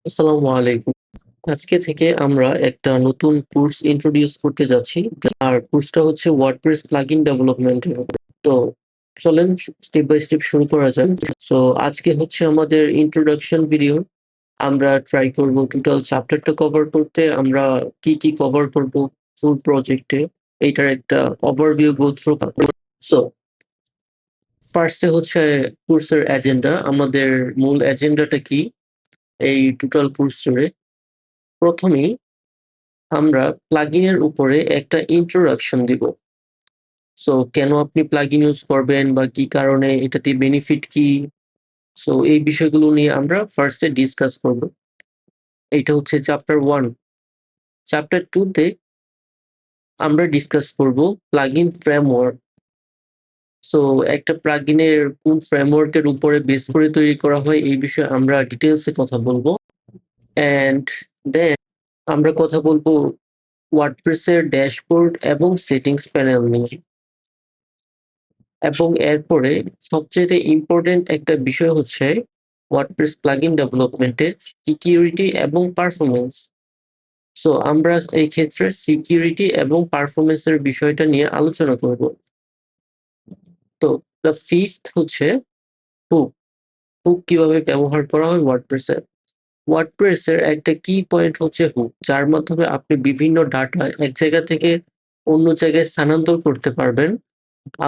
আসসালামু আলাইকুম। আজকে থেকে আমরা একটা নতুন কোর্স ইন্ট্রোডিউস করতে যাচ্ছি। আর কোর্সটা হচ্ছে ওয়ার্ডপ্রেস প্লাগইন ডেভেলপমেন্ট এর উপর। তো চলেন স্টেপ বাই স্টেপ শুরু করা যাক। সো আজকে হচ্ছে আমাদের ইন্ট্রোডাকশন ভিডিও। আমরা ট্রাই করব টোটাল চ্যাপ্টারটা কভার করতে। আমরা কি কি কভার করব ফুল প্রজেক্টে এইটার একটা ওভারভিউ গো থ্রু। সো ফার্স্টে হচ্ছে কোর্সের এজেন্ডা। আমাদের মূল এজেন্ডাটা কি এই টোটাল কোর্স জুড়ে? প্রথমেই আমরা প্লাগইনের উপরে একটা ইন্ট্রোডাকশন দিব। সো কেন আপনি প্লাগইন ইউজ করবেন বা কি কারণে এটাতে বেনিফিট কি? সো এই বিষয়গুলো নিয়ে আমরা ফার্স্টে ডিসকাস করব। এইটা হচ্ছে চ্যাপ্টার 1। চ্যাপ্টার 2 তে আমরা ডিসকাস করব প্লাগইন ফ্রেমওয়ার্ক। সো একটা প্লাগইনের কোন ফ্রেমওয়ার্কের উপরে বেস করে তৈরি করা হয় এই বিষয়ে আমরা ডিটেইলসে কথা বলবো। অ্যান্ড দেন আমরা কথা বলবো ওয়ার্ডপ্রেসের ড্যাশবোর্ড এবং সেটিংস প্যানেল নিয়ে। এবং এরপরে সবচেয়ে ইম্পর্টেন্ট একটা বিষয় হচ্ছে ওয়ার্ডপ্রেস প্লাগইন ডেভেলপমেন্টে সিকিউরিটি এবং পারফরমেন্স। সো আমরা এই ক্ষেত্রে সিকিউরিটি এবং পারফরমেন্সের বিষয়টা নিয়ে আলোচনা করব। তো দ্য ফিফথ হচ্ছে হুক। হুক কিভাবে ব্যবহার করা হয় ওয়ার্ডপ্রেসে। ওয়ার্ডপ্রেসের একটা কি পয়েন্ট হচ্ছে হুক, যার মাধ্যমে আপনি বিভিন্ন ডাটা এক জায়গা থেকে অন্য জায়গায় স্থানান্তর করতে পারবেন।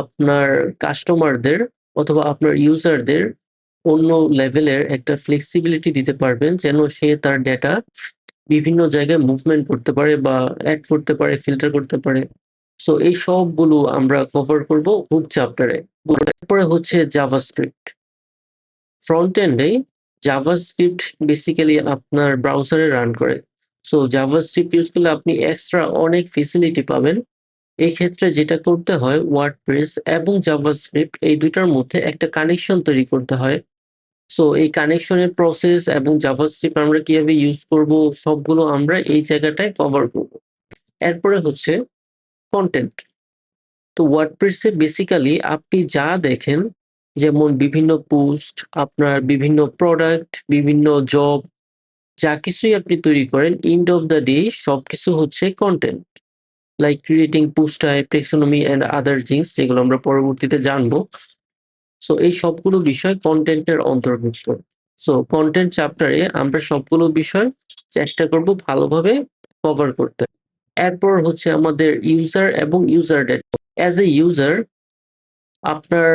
আপনার কাস্টমারদের অথবা আপনার ইউজারদের অন্য লেভেলের একটা ফ্লেক্সিবিলিটি দিতে পারবেন, যেন সে তার ডেটা বিভিন্ন জায়গায় মুভমেন্ট করতে পারে বা অ্যাড করতে পারে, ফিল্টার করতে পারে। সো এই সবগুলো আমরা কভার করব হুক চ্যাপ্টারে। তারপরে হচ্ছে জাভাস্ক্রিপ্ট। ফ্রন্ট এন্ডে জাভাস্ক্রিপ্ট বেসিক্যালি আপনার ব্রাউজারে রান করে। সো জাভাস্ক্রিপ্ট ইউজ করলে আপনি এক্সট্রা অনেক ফেসিলিটি পাবেন। এই ক্ষেত্রে যেটা করতে হয়, ওয়ার্ডপ্রেস এবং জাভাস্ক্রিপ্ট এই দুইটার মধ্যে একটা কানেকশন তৈরি করতে হয়। সো এই কানেকশনের প্রসেস এবং জাভাস্ক্রিপ্ট আমরা কিভাবে ইউজ করব সবগুলো আমরা এই জায়গাটায় কভার করব। এরপরে হচ্ছে কন্টেন্ট। তো ওয়ার্ডপ্রেসে বেসিক্যালি আপনি যা দেখেন, যেমন বিভিন্ন পোস্ট, আপনার বিভিন্ন প্রোডাক্ট, বিভিন্ন জব, যা কিছুই আপনি তৈরি করেন, এন্ড অফ দ্য ডে সবকিছু হচ্ছে content. Like creating post type, টেক্সোনমি and other things, যেগুলো আমরা পরবর্তীতে জানবো। সো এই সবগুলো বিষয় কন্টেন্টের অন্তর্ভুক্ত। সো কন্টেন্ট চ্যাপ্টারে আমরা সবগুলো বিষয় চেষ্টা করব ভালোভাবে কভার করতে। এরপর হচ্ছে আমাদের ইউজার এবং user data. As a user, আপনার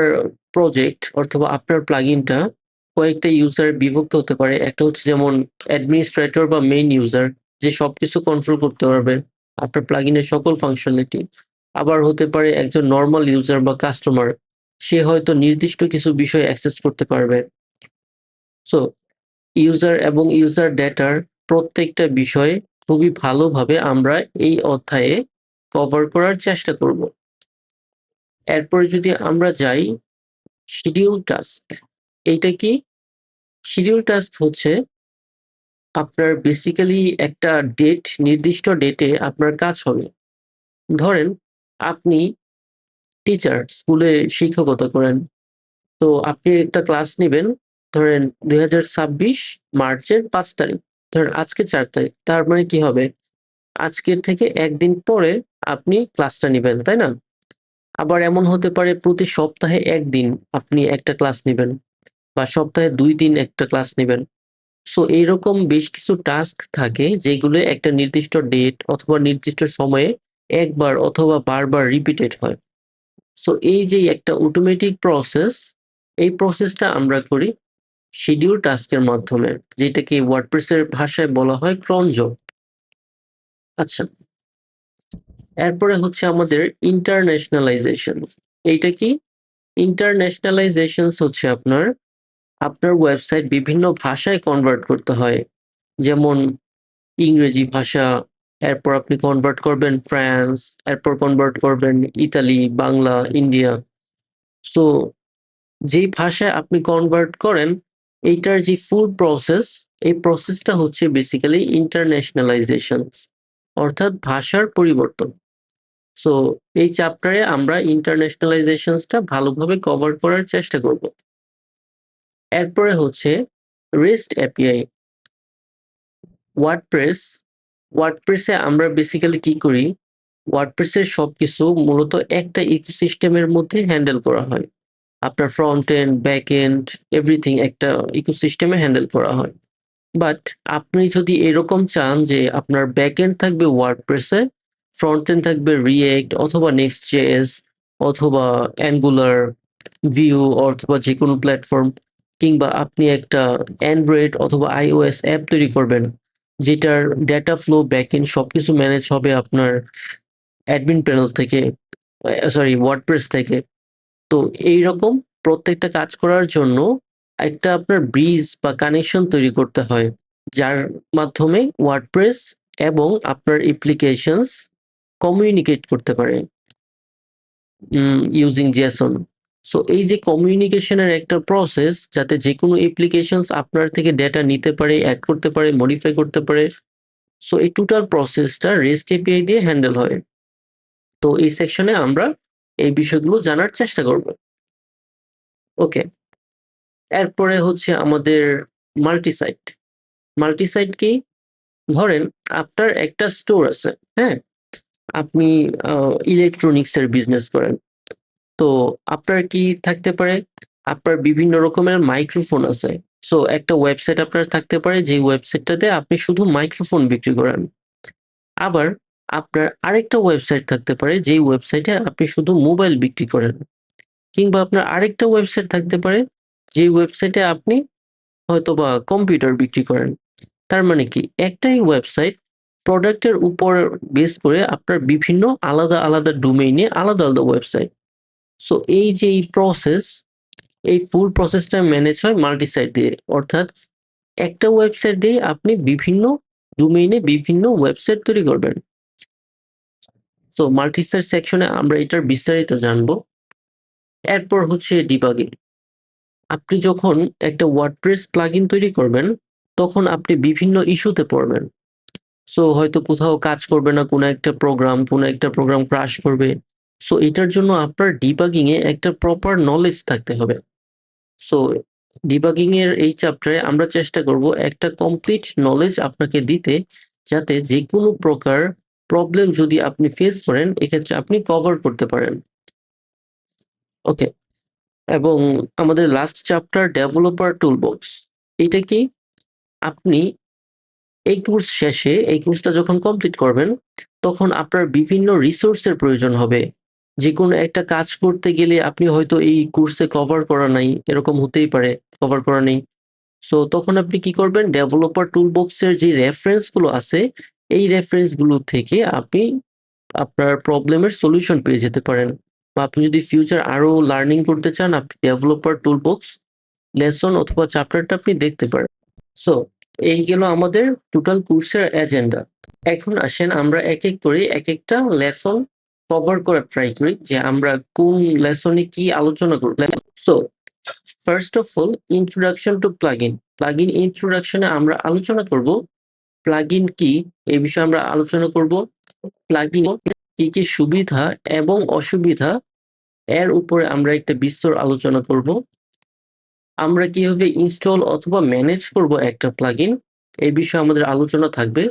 প্রজেক্ট অথবা আপনার প্লাগইনটা কয়েকটা ইউজার বিভক্ত হতে পারে। একটা হচ্ছে যেমন অ্যাডমিনিস্ট্রেটর বা মেইন ইউজার, যে সবকিছু কন্ট্রোল করতে পারবে আপনার প্লাগইনের সকল ফাংশনালিটি। আবার হতে পারে একজন নরমাল ইউজার বা কাস্টমার, সে হয়তো নির্দিষ্ট কিছু বিষয় অ্যাক্সেস করতে পারবে। সো ইউজার এবং ইউজার ডেটার প্রত্যেকটা বিষয় খুবই ভালোভাবে আমরা এই অধ্যায়ে কভার করার চেষ্টা করব। এরপরে যদি আমরা যাই শিডিউল টাস্ক। এইটা কি? শিডিউল টাস্ক হচ্ছে আপনার বেসিক্যালি একটা ডেট, নির্দিষ্ট ডেটে আপনার কাজ হবে। ধরেন আপনি টিচার, স্কুলে শিক্ষকতা করেন। তো আপনি একটা ক্লাস নিবেন, ধরেন 2026 মার্চের 5 তারিখ। ধরেন আজকে 4 তারিখ। তার মানে কি হবে? আজকের থেকে একদিন পরে আপনি ক্লাসটা নিবেন, তাই না? আবার এমন হতে পারে প্রতি সপ্তাহে 1 দিন আপনি একটা ক্লাস নিবেন বা সপ্তাহে 2 দিন একটা ক্লাস নিবেন। সো এইরকম বেশ কিছু টাস্ক থাকে যেগুলো একটা নির্দিষ্ট ডেট অথবা নির্দিষ্ট সময়ে একবার অথবা বারবার রিপিটেড হয়। সো এই যে একটা অটোমেটিক প্রসেস, এই প্রসেসটা আমরা করি শিডিউল টাস্কের মাধ্যমে, যেটাকে ওয়ার্ডপ্রেসের ভাষায় বলা হয় ক্রন জব। আচ্ছা, এরপরে হচ্ছে আমাদের ইন্টারন্যাশনালাইজেশন। এইটা কি? ইন্টারন্যাশনালাইজেশন হচ্ছে আপনার আপনার ওয়েবসাইট বিভিন্ন ভাষায় কনভার্ট করতে হয়। যেমন ইংরেজি ভাষা, এরপর আপনি কনভার্ট করবেন ফ্রান্স, এরপর কনভার্ট করবেন ইতালি, বাংলা, ইন্ডিয়া। সো যেই ভাষায় আপনি কনভার্ট করেন, এইটার যে ফুল প্রসেস, এই প্রসেসটা হচ্ছে বেসিক্যালি ইন্টারন্যাশনালাইজেশন, অর্থাৎ ভাষার পরিবর্তন। সো এই চ্যাপ্টারে আমরা ইন্টারন্যাশনালাইজেশনসটা ভালোভাবে কভার করার চেষ্টা করব। এরপরে হচ্ছে রেস্ট এপিআই। ওয়ার্ডপ্রেসে আমরা বেসিক্যালি কি করি, ওয়ার্ডপ্রেসের সবকিছু মূলত একটা ইকোসিস্টেমের মধ্যে হ্যান্ডেল করা হয়। আপনার front end, back end, everything একটা ইকোসিস্টেমে হ্যান্ডেল করা হয়। বাট আপনি যদি এরকম চান যে আপনার ব্যাক এন্ড থাকবে ওয়ার্ডপ্রেসে, ফ্রন্ট এন্ড থাকবে রিয়েক্ট অথবা নেক্সট জেএস অথবা অ্যাঙ্গুলার, ভিউ অথবা যে কোনো প্ল্যাটফর্ম, কিংবা আপনি একটা অ্যান্ড্রয়েড অথবা আইওএস অ্যাপ তৈরি করবেন যেটার ডেটা ফ্লো, ব্যাকএন্ড সবকিছু ম্যানেজ হবে আপনার অ্যাডমিন প্যানেল থেকে, সরি ওয়ার্ডপ্রেস থেকে। তো এইরকম প্রত্যেকটা কাজ করার জন্য একটা আপনার ব্রিজ বা কানেকশন তৈরি করতে হয়, যার মাধ্যমে ওয়ার্ডপ্রেস এবং আপনার অ্যাপ্লিকেশনস কমিউনিকেট করতে পারে ইউজিং জেসন। সো এই যে কমিউনিকেশনের একটা প্রসেস, যাতে যে কোনো অ্যাপ্লিকেশনস আপনার থেকে ডেটা নিতে পারে, অ্যাড করতে পারে, মডিফাই করতে পারে। সো এই টোটাল প্রসেসটা রেস্ট এপিআই দিয়ে হ্যান্ডেল হয়। তো এই সেকশনে আমরা এই বিষয়গুলো জানার চেষ্টা করব। ওকে, এরপরে হচ্ছে আমাদের মাল্টিসাইট। মাল্টিসাইট কি? ধরেন আপনার একটা স্টোর আছে, হ্যাঁ, আপনি ইলেকট্রনিক্স এর বিজনেস করেন। তো আপনার কি থাকতে পারে, আপনার বিভিন্ন রকমের মাইক্রোফোন আছে। সো একটা ওয়েবসাইট আপনার থাকতে পারে, যে ওয়েবসাইটটাতে আপনি শুধু মাইক্রোফোন বিক্রি করেন। আবার আপনার আরেকটা ওয়েবসাইট থাকতে পারে, যেই ওয়েবসাইটে আপনি শুধু মোবাইল বিক্রি করেন। কিংবা আপনার আরেকটা ওয়েবসাইট থাকতে পারে, যে ওয়েবসাইটে আপনি হয়তোবা কম্পিউটার বিক্রি করেন। তার মানে কি, একটাই ওয়েবসাইট প্রোডাক্টের উপর বেস করে আপনার বিভিন্ন আলাদা আলাদা ডোমেইনে আলাদা আলাদা ওয়েবসাইট। সো এই যে এই প্রসেস, এই ফুল প্রসেসটা ম্যানেজ হয় মাল্টিসাইট দিয়ে। অর্থাৎ একটা ওয়েবসাইট দিয়ে আপনি বিভিন্ন ডোমেইনে বিভিন্ন ওয়েবসাইট তৈরি করবেন। সো মাল্টিসাইট সেকশনে আমরা এটার বিস্তারিত জানবো। এরপর হচ্ছে ডিবাগিং। আপনি যখন একটা ওয়ার্ডপ্রেস প্লাগইন তৈরি করবেন, তখন আপনি বিভিন্ন ইস্যুতে পড়বেন। সো হয়তো কোথাও কাজ করবে না কোনো একটা প্রোগ্রাম ক্রাশ করবে। সো এটার জন্য আপনার ডিবাগিং এ একটা প্রপার নলেজ থাকতে হবে। সো ডিবাগিং এর এই চ্যাপ্টারে আমরা চেষ্টা করব একটা কমপ্লিট নলেজ আপনাকে দিতে, যাতে যে কোনো প্রকার প্রবলেম যদি আপনি ফেস করেন, এক্ষেত্রে আপনি কভার করতে পারেন। ওকে, এবং আমাদের লাস্ট চ্যাপ্টার ডেভেলপার টুলবক্স। এটা কি? আপনি এই কোর্সটা যখন কমপ্লিট করবেন, তখন আপনার বিভিন্ন রিসোর্সের প্রয়োজন হবে। যে কোনো একটা কাজ করতে গেলে আপনি হয়তো এই কোর্সে কভার করা নাই, এরকম হতেই পারে কভার করা নেই। সো তখন আপনি কি করবেন, ডেভেলপার টুলবক্সের যে রেফারেন্স গুলো আছে, এই রেফারেন্স গুলো থেকে আপনি আপনার প্রবলেমের সলিউশন পেয়ে যেতে পারেন। বা আপনি যদি ফিউচার আরো লার্নিং করতে চান, আপনি ডেভেলপার টুলবক্স লেসন অথবা চ্যাপ্টারটা আপনি দেখতে পারেন। সো এই গেল আমাদের টোটাল কোর্সের এজেন্ডা। এখন আসেন আমরা এক এক করে এক একটা লেসন কভার করার ট্রাই করি, যে আমরা কোন লেসনে কি আলোচনা করব। So first of all, introduction to plugin. Plugin ইন্ট্রোডাকশনে আমরা আলোচনা করব প্লাগইন কি, এই বিষয়ে আমরা আলোচনা করব। প্লাগইন কি কি সুবিধা এবং অসুবিধা, এর উপরে আমরা একটা বিস্তর আলোচনা করব। আমরা কিভাবে ইনস্টল অথবা ম্যানেজ করব একটা প্লাগইন, এই বিষয়ে আমাদের আলোচনা থাকবে,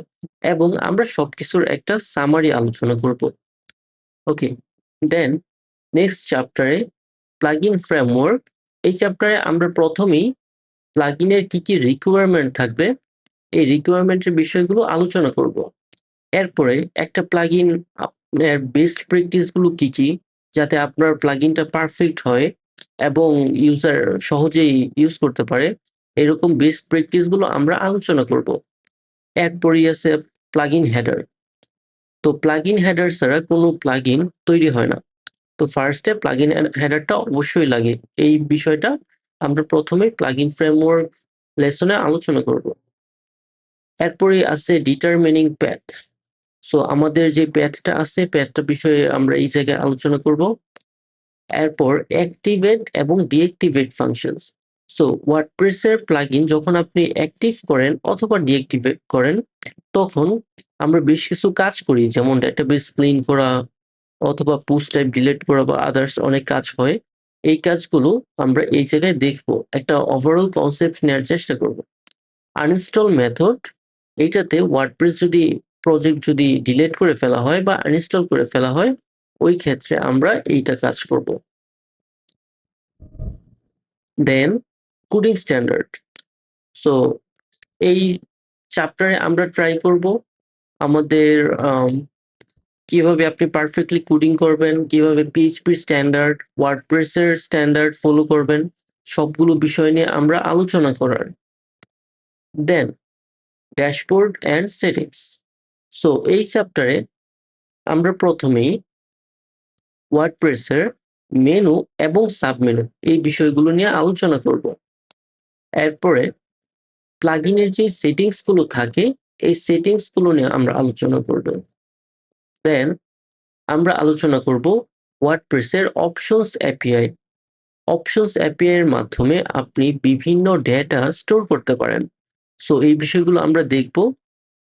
এবং আমরা সবকিছুর একটা সামারি আলোচনা করব। ওকে, দেন নেক্সট চ্যাপ্টারে প্লাগইন ফ্রেমওয়ার্ক। এই চ্যাপ্টারে আমরা প্রথমেই প্লাগইনের কি কি রিকোয়ারমেন্ট থাকবে, এই রিকোয়ারমেন্টের বিষয়গুলো আলোচনা করব। এরপরে একটা প্লাগইন আপনার বেস্ট প্র্যাকটিস গুলো কি কি, যাতে আপনার প্লাগইনটা পারফেক্ট হয় এবং ইউজার সহজেই ইউজ করতে পারে, এরকম বেস্ট প্র্যাকটিস গুলো আমরা আলোচনা করব। এরপরই আছে প্লাগইন হেডার। তো প্লাগইন হেডার ছাড়া কোনো প্লাগইন তৈরি হয় না। তো ফার্স্টে প্লাগইন হেডারটা অবশ্যই লাগে। এই বিষয়টা আমরা প্রথমে প্লাগইন ফ্রেমওয়ার্ক লেসনে আলোচনা করব। এরপরে আছে ডিটারমিনিং প্যাথ। সো আমাদের যে প্যাথটা আছে, প্যাথটা বিষয়ে আমরা এই জায়গায় আলোচনা করব। এরপর অ্যাক্টিভেট এবং ডিঅ্যাক্টিভেট ফাংশনস। সো ওয়ার্ডপ্রেসের প্লাগইন যখন আপনি অ্যাক্টিভ করেন অথবা ডিঅ্যাক্টিভেট করেন, তখন আমরা বেশ কিছু কাজ করি, যেমন ডেটাবেস ক্লিন করা অথবা পুশ টাইপ ডিলিট করা বা আদার্স অনেক কাজ হয়। এই কাজগুলো আমরা এই জায়গায় দেখব, একটা ওভারঅল কনসেপ্ট নেওয়ার চেষ্টা করব। আনইনস্টল মেথড এইটাতে ওয়ার্ডপ্রেস যদি প্রজেক্ট যদি ডিলিট করে ফেলা হয় বা আনইনস্টল করে ফেলা হয়, ওই ক্ষেত্রে আমরা এইটা কাজ করব। দেন কোডিং স্ট্যান্ডার্ড। সো এই চ্যাপ্টারে আমরা ট্রাই করব আমাদের কিভাবে আপনি পারফেক্টলি কোডিং করবেন, কিভাবে পিএইচপি স্ট্যান্ডার্ড, ওয়ার্ডপ্রেসের স্ট্যান্ডার্ড ফলো করবেন, সবগুলো বিষয় নিয়ে আমরা আলোচনা করার। দেন ড্যাশবোর্ড অ্যান্ড সেটিংস। সো এই চ্যাপ্টারে আমরা প্রথমেই ওয়ার্ডপ্রেসের মেনু এবং সাবমেনু এই বিষয়গুলো নিয়ে আলোচনা করব। এরপরে প্লাগইনের যে সেটিংস গুলো থাকে এই সেটিংস গুলো নিয়ে আমরা আলোচনা করব। দেন আমরা আলোচনা করব ওয়ার্ডপ্রেসের অপশনস এপিআই। অপশনস এপিআই এর মাধ্যমে আপনি বিভিন্ন ডেটা স্টোর করতে পারেন। সো এই বিষয়গুলো আমরা দেখব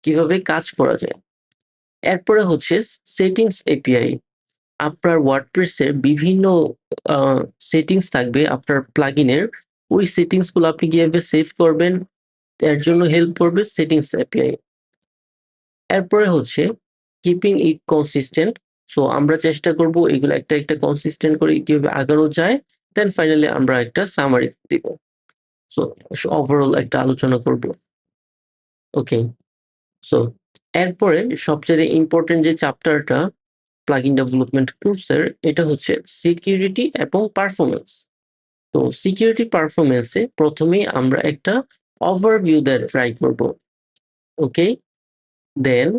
কিভাবে কাজ করা যায়। এরপরে হচ্ছে সেটিংস এপিআই। আপনার ওয়ার্ডপ্রেসের বিভিন্ন সেটিংস থাকবে আপনার প্লাগইনের, ওই সেটিংস গুলো আপনি কিভাবে সেভ করবেন এর জন্য হেল্প করবে সেটিংস এপিআই। এরপরে হচ্ছে কিপিং ইট কনসিস্টেন্ট। সো আমরা চেষ্টা করব এগুলো একটা একটা কনসিস্টেন্ট করে কিভাবে আগানো যায়। দেন ফাইনালি আমরা একটা সামারি দিব। সো ওভারঅল একটা আলোচনা করব। ওকে, সো এরপরে সবচেয়ে ইম্পর্টেন্ট যে চ্যাপ্টারটা প্লাগইন ডেভেলপমেন্ট কোর্সের, এটা হচ্ছে সিকিউরিটি এবং পারফরমেন্স। তো সিকিউরিটি পারফরমেন্সে প্রথমেই আমরা একটা ওভারভিউ দেওয়ার ট্রাই করব। ওকে, দেন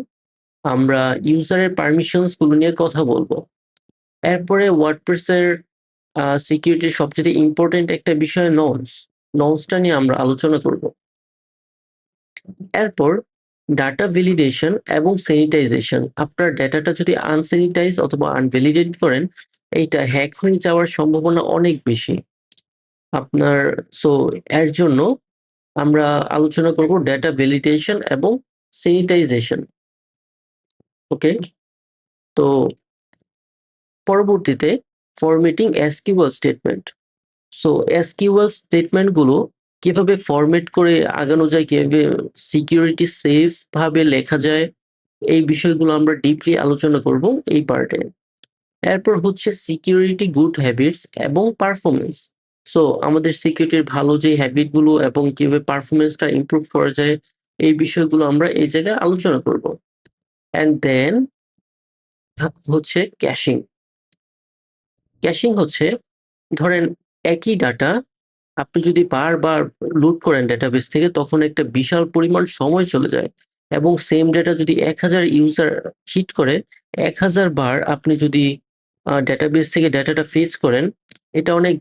আমরা ইউজারের পারমিশনস গুলো নিয়ে কথা বলবো। এরপরে ওয়ার্ডপ্রেসের সিকিউরিটির সবচেয়ে ইম্পর্টেন্ট একটা বিষয় নর্মসটা নিয়ে আমরা আলোচনা করব। এরপর ডাটা ভ্যালিডেশন এবং স্যানিটাইজেশন। আপনার ডাটাটা যদি আনস্যানিটাইজ অথবা আনভ্যালিডেট করেন, এইটা হ্যাক হয়ে যাওয়ার সম্ভাবনা অনেক বেশি আপনার। সো এর জন্য আমরা আলোচনা করব ডাটা ভ্যালিডেশন এবং স্যানিটাইজেশন। ওকে, তো পরবর্তীতে formatting SQL statement. So SQL statement গুলো কিভাবে ফরম্যাট করে আগানো যায়, কিভাবে সিকিউরিটি সেফ ভাবে লেখা যায়, এই বিষয়গুলো আমরা ডিপলি আলোচনা করব এই পার্টে। এরপর হচ্ছে সিকিউরিটি গুড হ্যাবিটস এবং পারফরমেন্স। সো আমাদের সিকিউরিটির ভালো যে হ্যাবিট গুলো এবং কিভাবে পারফরমেন্সটা ইমপ্রুভ করা যায়, এই বিষয়গুলো আমরা এই জায়গায় আলোচনা করব। এন্ড দেন হচ্ছে ক্যাশিং। ক্যাশিং হচ্ছে ধরেন একই ডাটা আপনি যদি বারবার লোড করেন ডেটাবেস থেকে, তখন একটা বিশাল পরিমাণ সময় চলে যায়। এবং সেম ডেটা যদি 1000 ইউজার হিট করে, 1000 বার আপনি যদি ডেটাবেস থেকে ডেটাটা ফেচ করেন, এটা অনেক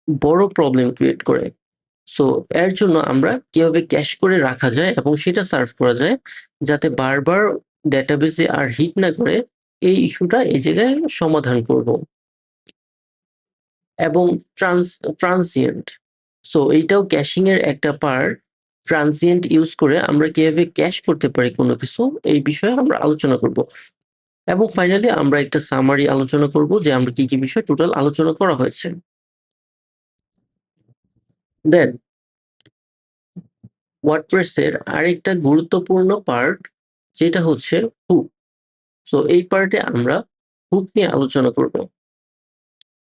বড় প্রবলেম ক্রিয়েট করে। সো এর জন্য আমরা কিভাবে ক্যাশ করে রাখা যায় এবং সেটা সার্ভ করা যায় যাতে বারবার ডেটাবেসে আর হিট না করে, এই ইস্যুটা এই জায়গায় সমাধান করব। এবং ট্রানজিয়েন্ট। সো এইটাও ক্যাশিং এর একটা পার্ট। ট্রানজিয়েন্ট ইউজ করে আমরা কিভাবে ক্যাশ করতে পারি কোনো কিছু, এই বিষয়ে আমরা আলোচনা করব। এবং ফাইনালি আমরা একটা সামারি আলোচনা করব যে আমরা কি কি বিষয় টোটাল আলোচনা করা হয়েছে। দেন ওয়ার্ডপ্রেসের আরেকটা গুরুত্বপূর্ণ পার্ট যেটা হচ্ছে হুক। সো এই পার্টে আমরা হুক নিয়ে আলোচনা করব।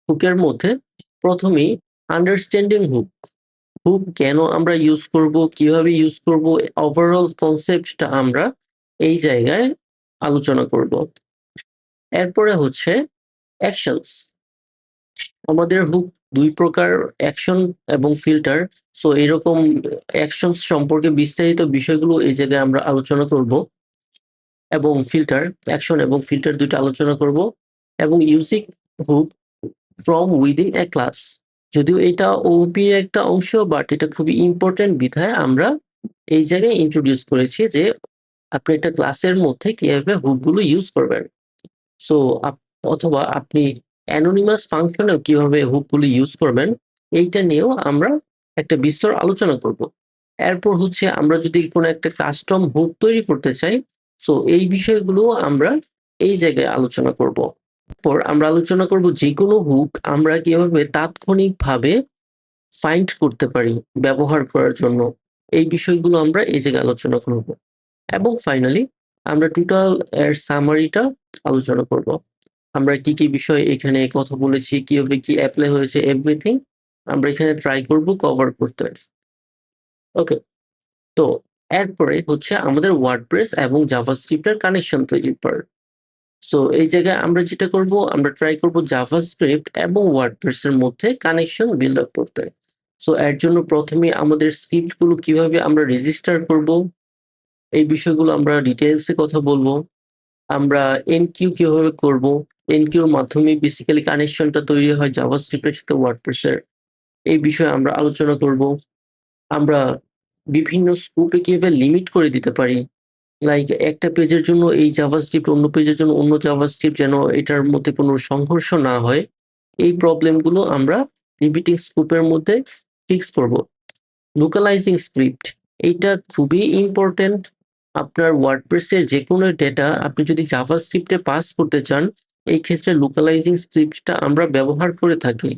হুকের মধ্যে প্রথমেই আন্ডারস্ট্যান্ডিং হুক। হুক কেন আমরা ইউজ করব, কিভাবে ইউজ করব, ওভারঅল কনসেপ্টটা আমরা এই জায়গায় আলোচনা করব। এরপরে হচ্ছে অ্যাকশনস। আমাদের হুক দুই প্রকার, অ্যাকশন এবং ফিল্টার। সো এরকম অ্যাকশনস সম্পর্কে বিস্তারিত বিষয়গুলো এই জায়গায় আমরা আলোচনা করব। এবং ফিল্টার, অ্যাকশন এবং ফিল্টার দুটো আলোচনা করব। এবং using hook from within a class. যদিও এটা ওপি এর একটা অংশ, বাট এটা খুবই ইম্পর্টেন্ট বিধায় আমরা এই জায়গায় ইন্ট্রোডিউস করেছি যে আপনি একটা ক্লাসের মধ্যে কিভাবে হুকগুলো ইউজ করবেন। সো অথবা আপনি অ্যানোনিমাস ফাংশনেও কিভাবে হুকগুলো ইউজ করবেন, এইটা নিয়েও আমরা একটা বিস্তর আলোচনা করব। এরপর হচ্ছে আমরা যদি কোনো একটা কাস্টম হুক তৈরি করতে চাই, সো এই বিষয়গুলো আমরা এই জায়গায় আলোচনা করব। এরপর আমরা আলোচনা করব যে কোনো হুক আমরা কিভাবে তাৎক্ষণিকভাবে ফাইন্ড করতে পারি ব্যবহার করার জন্য, এই বিষয়গুলো আমরা এই জায়গায় আলোচনা করব। এবং ফাইনালি আমরা টোটাল এর সামারিটা আলোচনা করব। আমরা কি কি বিষয় এখানে কথা বলেছি, কিভাবে কি অ্যাপ্লাই হয়েছে, এভরিথিং আমরা এখানে ট্রাই করব কভার করতে। ওকে, তো এরপরে হচ্ছে আমাদের ওয়ার্ডপ্রেস এবং জাভাস্ক্রিপ্টের কানেকশন তৈরির পার্ট। সো এই জায়গায় আমরা যেটা করব, আমরা ট্রাই করব জাভাস্ক্রিপ্ট এবং ওয়ার্ডপ্রেস এর মধ্যে কানেকশন বিল্ড আপ করতে। সো এর জন্য প্রথমে আমাদের স্ক্রিপ্ট গুলো কিভাবে আমরা রেজিস্টার করব, এই বিষয়গুলো আমরা ডিটেইলসে কথা বলবো। আমরা এনকিউ কিভাবে করব, এনকিউর মাধ্যমে বেসিক্যালি কানেকশনটা তৈরি হয় জাভাস্ক্রিপ্টের সাথে ওয়ার্ডপ্রেসের, এই বিষয়ে আমরা আলোচনা করব। আমরা বিভিন্ন স্কোপে কিভাবে লিমিট করে দিতে পারি, লাইক একটা পেজের জন্য এই জাভাস্ক্রিপ্ট, অন্য পেজের জন্য অন্য জাভাস্ক্রিপ্ট, যেন এটার মধ্যে কোনো সংঘর্ষ না হয়, এই প্রবলেমগুলো আমরা লিমিটিং স্কোপের মধ্যে ফিক্স করব। লোকালাইজিং স্ক্রিপ্ট, এইটা খুবই ইম্পর্টেন্ট। আপনার ওয়ার্ডপ্রেসের যে কোনো ডেটা আপনি যদি জাভাস্ক্রিপ্টে পাস করতে চান, এই ক্ষেত্রে লোকালাইজিং স্ক্রিপ্টটা আমরা ব্যবহার করে থাকি।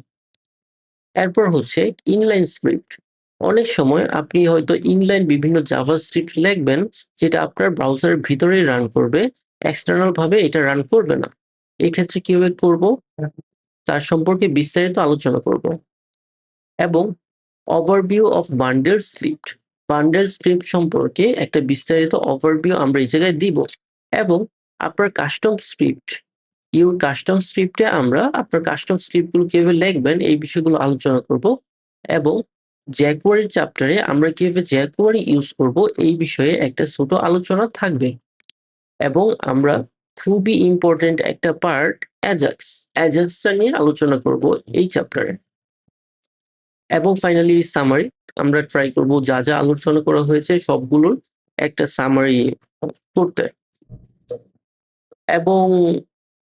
এরপর হচ্ছে ইনলাইন স্ক্রিপ্ট। অনেক সময় আপনি হয়তো ইনলাইন বিভিন্ন জাভাস্ক্রিপ্ট লিখবেন, যেটা আপনার ব্রাউজারের ভিতরেই রান করবে, এক্সটার্নাল ভাবে এটা রান করবে না। এই ক্ষেত্রে কিভাবে করব তার সম্পর্কে বিস্তারিত আলোচনা করব। এবং overview of bundle script, bundle script সম্পর্কে একটা বিস্তারিত ওভারভিউ আমরা এই জায়গায় দিব। এবং আপনার কাস্টম স্ক্রিপ্ট, ইউর কাস্টম স্ক্রিপ্টে আমরা আপনার কাস্টম স্ক্রিপ্টগুলো কিভাবে লিখবেন এই বিষয়গুলো আলোচনা করব। এবং জ্যাকুয়ারি চ্যাপ্টারে আমরা কিভাবে জ্যাকুয়ারি ইউজ করব এই বিষয়ে একটা ছোট আলোচনা থাকবে। এবং আমরা খুবই ইম্পর্টেন্ট একটা পার্ট অ্যাজাক্সটা নিয়ে আলোচনা করব এই চ্যাপ্টারে। এবং ফাইনালি সামারি, আমরা ট্রাই করব যা যা আলোচনা করা হয়েছে সবগুলোর একটা সামারি করতে। এবং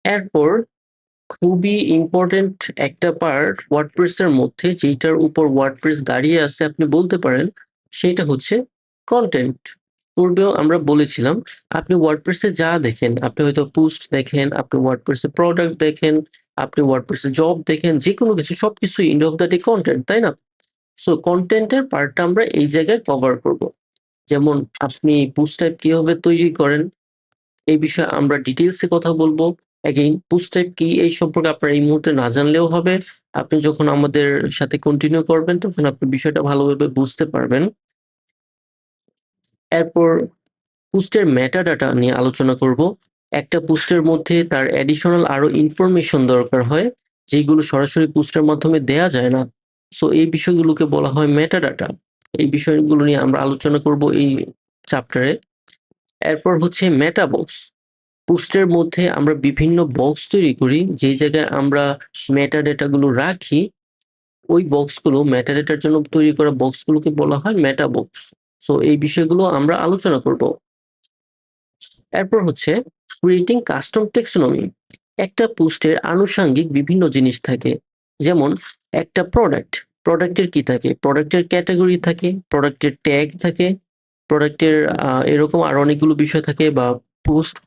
এরপর খুবই ইম্পর্টেন্ট একটা পার্ট ওয়ার্ডপ্রেস এর মধ্যে, যেটার উপর ওয়ার্ডপ্রেস দাঁড়িয়ে আছে আপনি বলতে পারেন, সেটা হচ্ছে কন্টেন্ট। পূর্বেও আমরা বলেছিলাম, আপনি ওয়ার্ডপ্রেসে যা দেখেন, আপনি হয়তো পোস্ট দেখেন, আপনি ওয়ার্ডপ্রেসে প্রোডাক্ট দেখেন, আপনি ওয়ার্ডপ্রেসে জব দেখেন, যে কোনো কিছু সবকিছু end of the day content, তাই না? সো কন্টেন্টের পার্টটা আমরা এই জায়গায় কভার করব। যেমন আপনি পোস্ট টাইপ কিভাবে তৈরি করেন, এই বিষয়ে আমরা ডিটেইলসে কথা বলবো। এগেইন পোস্ট টাইপ কি এই সম্পর্কে আপনার এই মুহূর্তে না জানলেও হবে, আপনি যখন আমাদের সাথে কন্টিনিউ করবেন তখন আপনি বিষয়টা ভালোভাবে বুঝতে পারবেন। এরপর পোস্টের মেটা ডাটা নিয়ে আলোচনা করব। একটা পোস্টের মধ্যে তার অ্যাডিশনাল আরো ইনফরমেশন দরকার হয়, যেগুলো সরাসরি পোস্টের মাধ্যমে দেয়া যায় না। সো এই বিষয়গুলোকে বলা হয় মেটা ডাটা। এই বিষয়গুলো নিয়ে আমরা আলোচনা করব এই চ্যাপ্টারে। এরপর হচ্ছে মেটা বক্স। পোস্টের মধ্যে আমরা বিভিন্ন বক্স তৈরি করি, যেই জায়গায় আমরা মেটা ডেটা গুলো রাখি, ওই বক্সগুলো মেটা ডেটার জন্য তৈরি করা বক্সগুলোকে বলা হয় মেটা বক্স। সো এই বিষয়গুলো আমরা আলোচনা করব। এরপর হচ্ছে ক্রিয়েটিং কাস্টম টেক্সোনমি। একটা পোস্টের আনুষঙ্গিক বিভিন্ন জিনিস থাকে, যেমন একটা প্রোডাক্টের কি থাকে, প্রোডাক্টের ক্যাটাগরি থাকে, প্রোডাক্টের ট্যাগ থাকে, প্রোডাক্টের এরকম আরো অনেকগুলো বিষয় থাকে, বা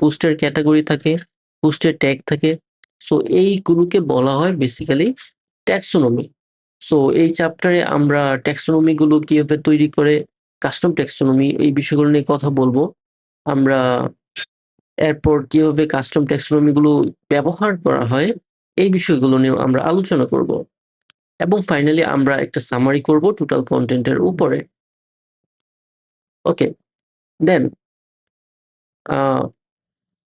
পোস্টের ক্যাটাগরি থাকে, পোস্টের ট্যাগ থাকে। সো এইগুলোকে বলা হয় বেসিক্যালি ট্যাক্সোনমি। সো এই চ্যাপ্টারে আমরা ট্যাক্সোনমি গুলো কিভাবে তৈরি করে, কাস্টম ট্যাক্সোনমি, এই বিষয়গুলো নিয়ে কথা বলবো আমরা। এরপর কিভাবে কাস্টম ট্যাক্সোনমি গুলো ব্যবহার করা হয়, এই বিষয়গুলো নিয়ে আমরা আলোচনা করব। এবং ফাইনালি আমরা একটা সামারি করব টোটাল কন্টেন্টের উপরে। ওকে, দেন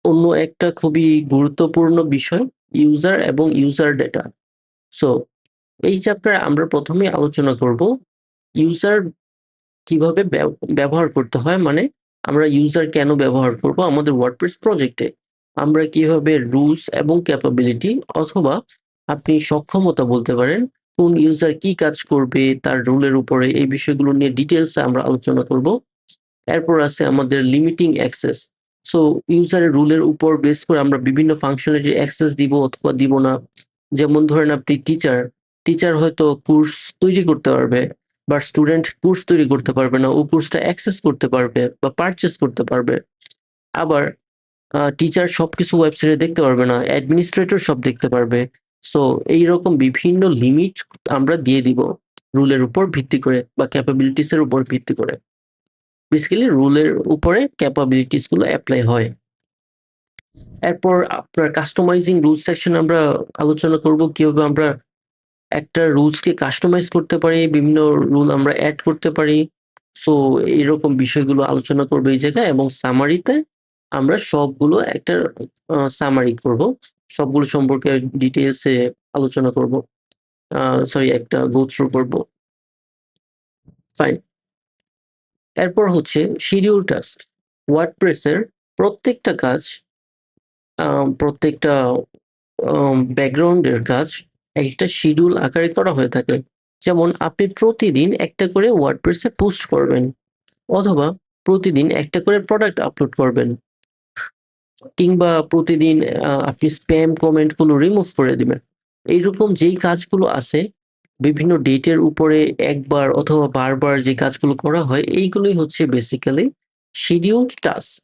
অন্য একটা খুবই গুরুত্বপূর্ণ বিষয় ইউজার এবং ইউজার ডেটা। সো এই চ্যাপ্টারে আমরা প্রথমে আলোচনা করব ইউজার কিভাবে ব্যবহার করতে হয়, মানে আমরা ইউজার কেন ব্যবহার করব আমাদের ওয়ার্ডপ্রেস প্রজেক্টে, আমরা কিভাবে রুলস এবং ক্যাপাবিলিটি অথবা আপনি সক্ষমতা বলতে পারেন, কোন ইউজার কি কাজ করবে তার রুলের উপরে, এই বিষয়গুলো নিয়ে ডিটেলসে আমরা আলোচনা করব। এরপর আছে আমাদের লিমিটিং অ্যাক্সেস। সো ইউজারের রুলের উপর বেস করে আমরা বিভিন্ন ফাংশনালিটি অ্যাক্সেস দিব অথবা দিব না। যেমন ধরেন আপনি টিচার হয়তো কোর্স তৈরি করতে পারবে, বা স্টুডেন্ট কোর্স তৈরি করতে পারবে না, ও কোর্সটা অ্যাক্সেস করতে পারবে বা পারচেস করতে পারবে। আবার টিচার সবকিছু ওয়েবসাইটে দেখতে পারবে না, অ্যাডমিনিস্ট্রেটর সব দেখতে পারবে। সো এইরকম বিভিন্ন লিমিট আমরা দিয়ে দিব রুলের উপর ভিত্তি করে বা ক্যাপাবিলিটিস এর উপর ভিত্তি করে। বেসিক্যালি রুলের উপরে ক্যাপাবিলিটিস গুলো অ্যাপ্লাই হয়। এরপর আপনার কাস্টমাইজিং রুলস সেকশন আমরা আলোচনা করব কিভাবে আমরা একটা রুলসকে কাস্টমাইজ করতে পারি, বিভিন্ন রুল আমরা অ্যাড করতে পারি। সো এরকম বিষয়গুলো আলোচনা করব এই জায়গায়, এবং সামারিতে আমরা সবগুলো একটা সামারি করব, সবগুলো সম্পর্কে ডিটেইলসে আলোচনা করব, সরি একটা গো থ্রু করব। ফাইন। এরপর হচ্ছে শিডিউল টাস্ক। ওয়ার্ডপ্রেসের প্রত্যেকটা কাজ, প্রত্যেকটা ব্যাকগ্রাউন্ডের কাজ একটা শিডিউল আকারে করা হয়ে থাকে। যেমন আপনি প্রতিদিন একটা করে ওয়ার্ডপ্রেসে পোস্ট করবেন, অথবা প্রতিদিন একটা করে প্রোডাক্ট আপলোড করবেন, কিংবা প্রতিদিন আপনি স্প্যাম কমেন্ট গুলো রিমুভ করে দিবেন। এইরকম যেই কাজগুলো আছে বিভিন্ন ডেটের উপরে একবার অথবা বারবার যে কাজগুলো করা হয়, এইগুলোই হচ্ছে বেসিক্যালি শিডিউলড টাস্ক।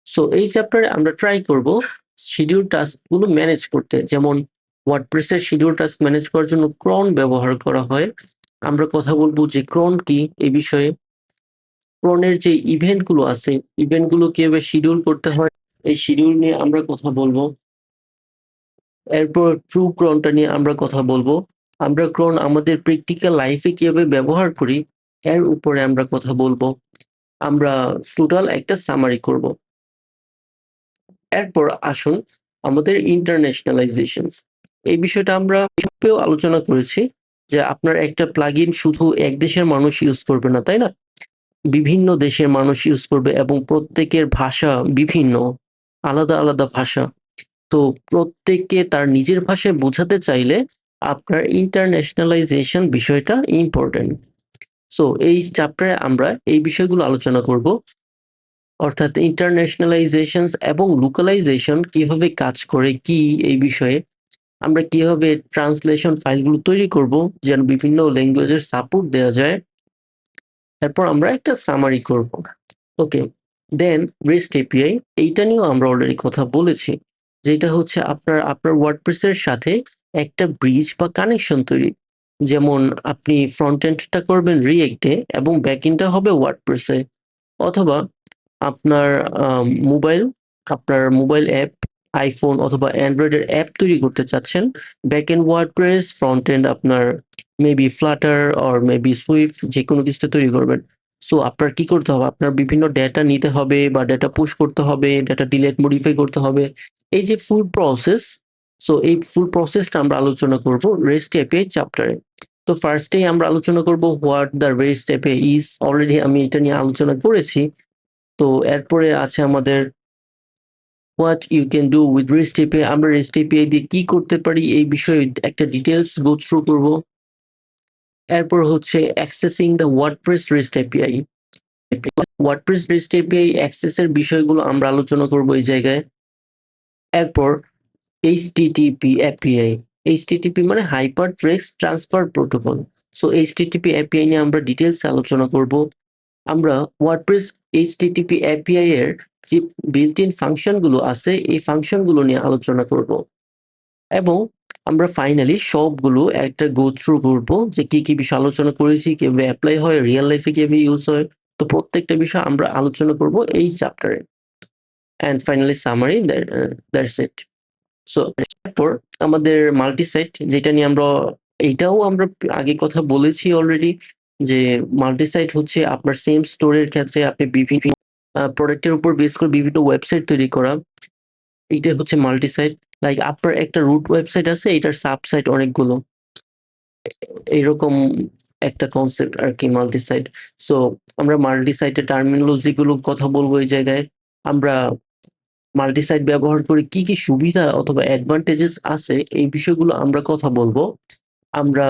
সো এই চ্যাপ্টারে আমরা ট্রাই করব শিডিউল টাস্ক গুলো ম্যানেজ করতে। যেমন ওয়ার্ডপ্রেসের শিডিউল টাস্ক ম্যানেজ করার জন্য ক্রন ব্যবহার করা হয়। আমরা কথা বলবো যে ক্রন কি এই বিষয়ে, ক্রনের যে ইভেন্ট গুলো আছে, ইভেন্ট গুলো কিভাবে শিডিউল করতে হয় এই শিডিউল নিয়ে আমরা কথা বলবো। এরপর ট্রু ক্রনটা নিয়ে আমরা কথা বলবো। আমরা ক্রন আমাদের প্র্যাকটিক্যাল লাইফে কিভাবে ব্যবহার করি এর উপরে আমরা কথা বলবো। আমরা টোটাল একটা সামারি করব। এরপর আসুন আমাদের ইন্টারন্যাশনালাইজেশন, এই বিষয়টা আমরা পেও আলোচনা করেছি যে আপনার একটা প্লাগইন শুধু এক দেশের মানুষ ইউজ করবে না, তাই না? বিভিন্ন দেশের মানুষ ইউজ করবে, এবং প্রত্যেকের ভাষা বিভিন্ন, আলাদা আলাদা ভাষা। তো প্রত্যেককে তার নিজের ভাষায় বোঝাতে চাইলে আপনার ইন্টারন্যাশনালাইজেশন বিষয়টা ইম্পর্টেন্ট। সো এই চ্যাপ্টারে আমরা এই বিষয়গুলো আলোচনা করব, অর্থাৎ ইন্টারন্যাশনালাইজেশন এবং লোকালাইজেশন কিভাবে কাজ করে, কি এই বিষয়ে আমরা কিভাবে ট্রান্সলেশন ফাইলগুলো তৈরি করব যেন বিভিন্ন ল্যাঙ্গুয়েজের সাপোর্ট দেওয়া যায়। তারপর আমরা একটা সামারি করব। ওকে, দেন রেস্ট এপিআই, এইটা নিয়েও আমরা অলরেডি কথা বলেছি, যেটা হচ্ছে আপনার ওয়ার্ডপ্রেসের সাথে একটা ব্রিজ বা কানেকশন তৈরি। যেমন আপনি ফ্রন্ট এন্ডটা করবেন রিয়েক্টে এবং ব্যাক এন্ডটা হবে ওয়ার্ডপ্রেসে, অথবা আপনার মোবাইল অ্যাপ, আইফোন অথবা অ্যান্ড্রয়েডের অ্যাপ তৈরি করতে চাচ্ছেন, back end WordPress, front end আপনার maybe Flutter or maybe Swift, যে কোনো কিছুতে তৈরি করবেন। সো আপনার কি করতে হবে, আপনার বিভিন্ন ডেটা নিতে হবে বা ডেটা পুশ করতে হবে, ডেটা ডিলিট মডিফাই করতে হবে, এই যে ফুল প্রসেস। সো এই ফুল প্রসেসটা আমরা আলোচনা করব রেস্ট এপিআই চ্যাপ্টারে। তো ফার্স্টেই আমরা আলোচনা করব what the REST API is, already আমি এটা নিয়ে আলোচনা করেছি। তো এরপরে আছে আমাদের what you can do with REST API, আমরা রেস্ট এপিআই দিয়ে কি করতে পারি এই বিষয়ে একটা ডিটেলস গো থ্রু করব। এরপর হচ্ছে accessing the WordPress rest API, WordPress rest API অ্যাক্সেসের বিষয়গুলো আমরা আলোচনা করব এই জায়গায়। এরপর এইচটিটিপি এপিআই, এইচটিটিপি মানে hyper text transfer protocol. So HTTP API নিয়ে আমরা ডিটেলস আলোচনা করব। আমরা ওয়ার্ডপ্রেস এইচটিটিপি এপিআই এর যে বিল্ট ইন ফাংশন গুলো আছে এই ফাংশন গুলো নিয়ে আলোচনা করব, এবং আমরা ফাইনালি সবগুলো একটা গো থ্রু করব যে কি কি বিষয় আলোচনা করেছি, কিভাবে অ্যাপ্লাই হয়, রিয়েল লাইফে কিভাবে ইউজ হয়। তো প্রত্যেকটা বিষয় আমরা আলোচনা করব এই চ্যাপ্টারে। And finally summary, that's it. So এরপর আমাদের মাল্টিসাইট, যেটা নিয়ে আমরা এইটাও আমরা আগে কথা বলেছি অলরেডি, যে মাল্টিসাইট হচ্ছে আপনার সেম স্টোরের ক্ষেত্রে আপনি বিভিন্ন প্রোডাক্টের উপর বেস করে বিভিন্ন ওয়েবসাইট তৈরি করা, এইটা হচ্ছে মাল্টিসাইট। লাইক আপনার একটা রুট ওয়েবসাইট আছে, এটার সাবসাইট অনেকগুলো, এইরকম একটা কনসেপ্ট আর কি মাল্টিসাইট। সো আমরা মাল্টিসাইটের টার্মিনোলজি গুলো কথা বলবো এই জায়গায়। আমরা মাল্টিসাইট ব্যবহার করে কি কি সুবিধা অথবা অ্যাডভান্টেজেস আছে এই বিষয়গুলো আমরা কথা বলবো। আমরা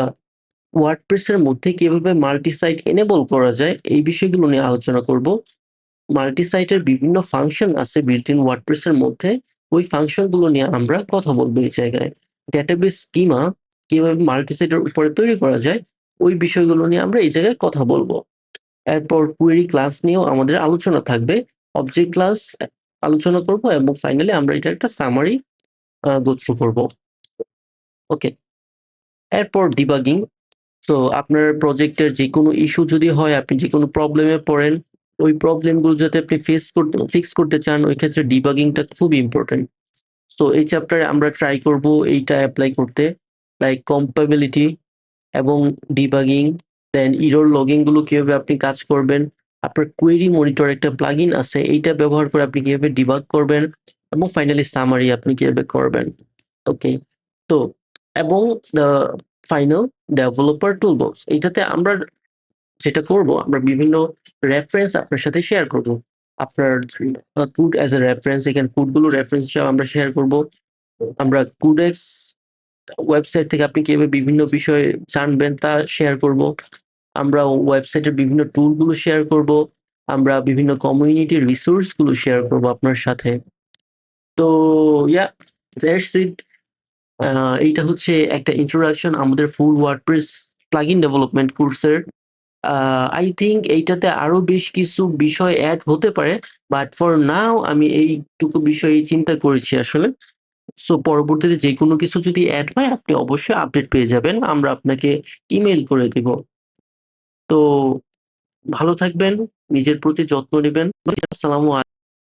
ওয়ার্ডপ্রেসের মধ্যে কিভাবে মাল্টিসাইট এনেবল করা যায় এই বিষয়গুলো নিয়ে আলোচনা করব। মাল্টিসাইটের বিভিন্ন ফাংশন আছে বিল্ট ইন ওয়ার্ডপ্রেসের মধ্যে, ওই ফাংশন গুলো নিয়ে আমরা কথা বলবো এই জায়গায়। ডেটাবেস স্কিমা কিভাবে মাল্টিসাইটের উপরে তৈরি করা যায় ওই বিষয়গুলো নিয়ে আমরা এই জায়গায় কথা বলবো। এরপর কোয়েরি ক্লাস নিয়েও আমাদের আলোচনা থাকবে, অবজেক্ট ক্লাস আলোচনা করব, এবং ফাইনালি আমরা এটা একটা সামারি গো থ্রু করব। ওকে, এরপর ডিবাগিং। তো আপনার প্রজেক্টের যে কোনো ইস্যু যদি হয়, আপনি যে কোনো প্রবলেমে পড়েন, ওই প্রবলেমগুলো যাতে আপনি ফিক্স করতে চান, ওই ক্ষেত্রে ডিবাগিংটা খুব ইম্পর্টেন্ট। সো এই চ্যাপ্টারে আমরা ট্রাই করব এইটা অ্যাপ্লাই করতে, লাইক কম্পাবিলিটি এবং ডিবাগিং, দেন এরর লগিং গুলো কিভাবে আপনি কাজ করবেন, আপনার কোয়েরি মনিটর একটা প্লাগইন আছে, এইটা ব্যবহার করে আপনি কিভাবে ডিবাগ করবেন, এবং ফাইনালি সামারি আপনি কিভাবে করবেন। ওকে, তো এবং ফাইনাল ডেভেলপার টুলবক্স, এইটাতে আমরা যেটা করব, আমরা বিভিন্ন রেফারেন্স আপনার সাথে শেয়ার করব। আপনার কোড অ্যাজ এ রেফারেন্স, এখানে কোডগুলো রেফারেন্স হিসেবে আমরা শেয়ার করব। আমরা কোডেক্স ওয়েবসাইট থেকে আপনি কিভাবে বিভিন্ন বিষয়ে জানবেন তা শেয়ার করব। আমরা ওয়েবসাইটের বিভিন্ন টুলগুলো শেয়ার করব। আমরা বিভিন্ন কমিউনিটি রিসোর্সগুলো শেয়ার করব আপনার সাথে। তো ইয়া, দ্যাটস ইট। এইটা হচ্ছে একটা ইন্ট্রোডাকশন আমাদের ফুল ওয়ার্ডপ্রেস প্লাগইন ডেভেলপমেন্ট কোর্সের। আই থিঙ্ক এইটাতে আরো বেশ কিছু বিষয় অ্যাড হতে পারে, বাট ফর নাও আমি এইটুকু বিষয়ে চিন্তা করেছি আসলে। সো পরবর্তীতে যে কোনো কিছু যদি অ্যাড হয় আপনি অবশ্যই আপডেট পেয়ে যাবেন, আমরা আপনাকে ইমেইল করে দিব। তো ভালো থাকবেন, নিজের প্রতি যত্ন নেবেন। আসসালামু